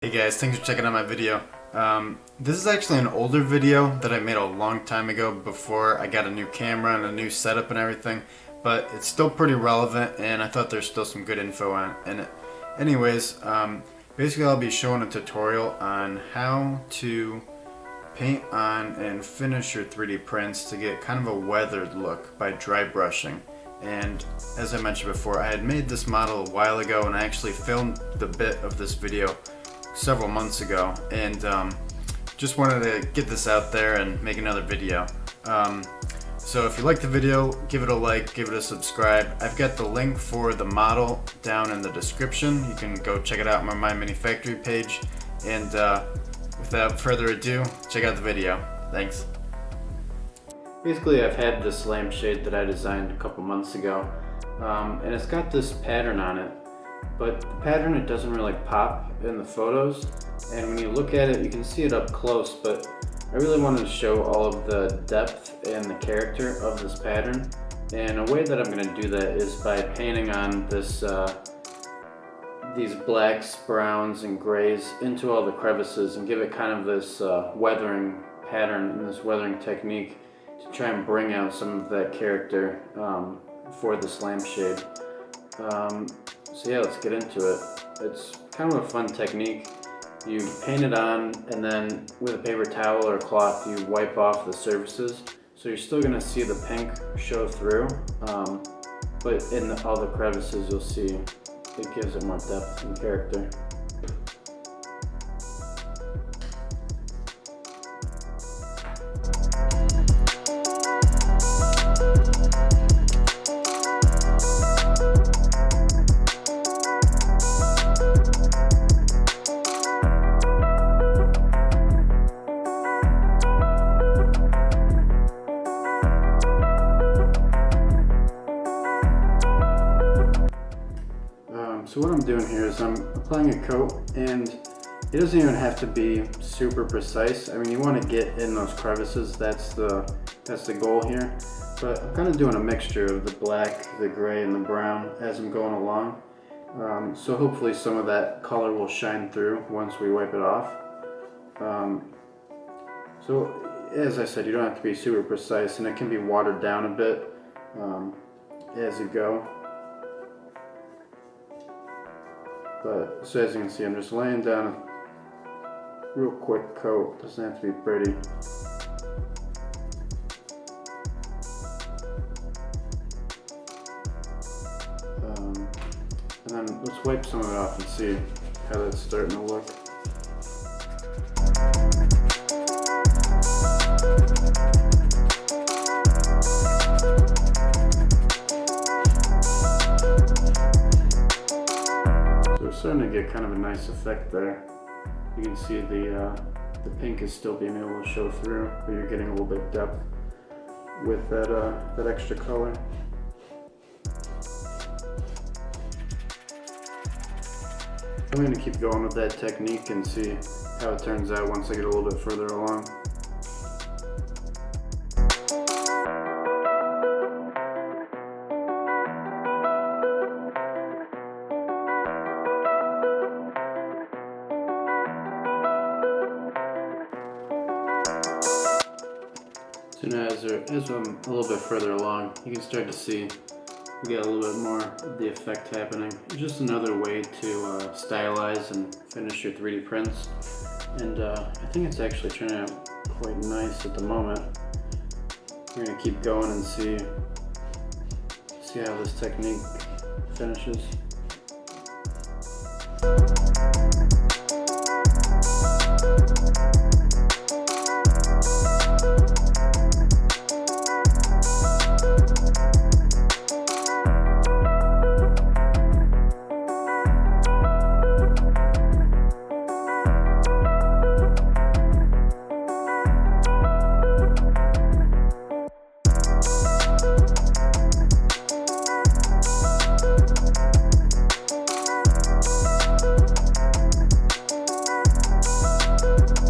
Hey guys, thanks for checking out my video. This is actually an older video that I made a long time ago before I got a new camera and a new setup and everything, but it's still pretty relevant and I thought there's still some good info in it. Anyways, basically I'll be showing a tutorial on how to paint on and finish your 3D prints to get kind of a weathered look by dry brushing. And as I mentioned before, I had made this model a while ago and I actually filmed the bit of this video several months ago, and just wanted to get this out there and make another video. So if you like the video, give it a like, give it a subscribe. I've got the link for the model down in the description. You can go check it out on my Mini Factory page, and without further ado, check out the video. Thanks. Basically, I've had this lampshade that I designed a couple months ago, and it's got this pattern on it. But the pattern, it doesn't really pop in the photos, and when you look at it you can see it up close, but I really wanted to show all of the depth and the character of this pattern, and a way that I'm going to do that is by painting on this these blacks, browns, and grays into all the crevices and give it kind of this weathering pattern and this weathering technique to try and bring out some of that character for this lampshade. So yeah, let's get into it. It's kind of a fun technique. You paint it on, and then with a paper towel or cloth you wipe off the surfaces. So you're still going to see the pink show through, but in all the crevices you'll see it gives it more depth and character. So what I'm doing here is I'm applying a coat, and it doesn't even have to be super precise. I mean, you want to get in those crevices, that's the goal here. But I'm kind of doing a mixture of the black, the gray, and the brown as I'm going along. So hopefully some of that color will shine through once we wipe it off. So as I said, you don't have to be super precise, and it can be watered down a bit as you go. But so as you can see, I'm just laying down a real quick coat. Doesn't have to be pretty. And then let's wipe some of it off and see how that's starting to look. Starting to get kind of a nice effect there. You can see the pink is still being able to show through, but you're getting a little bit of depth with that extra color. I'm going to keep going with that technique and see how it turns out once I get a little bit further along. So now as I'm a little bit further along, you can start to see we get a little bit more of the effect happening. It's just another way to stylize and finish your 3D prints. And I think it's actually turning out quite nice at the moment. We're going to keep going and see how this technique finishes.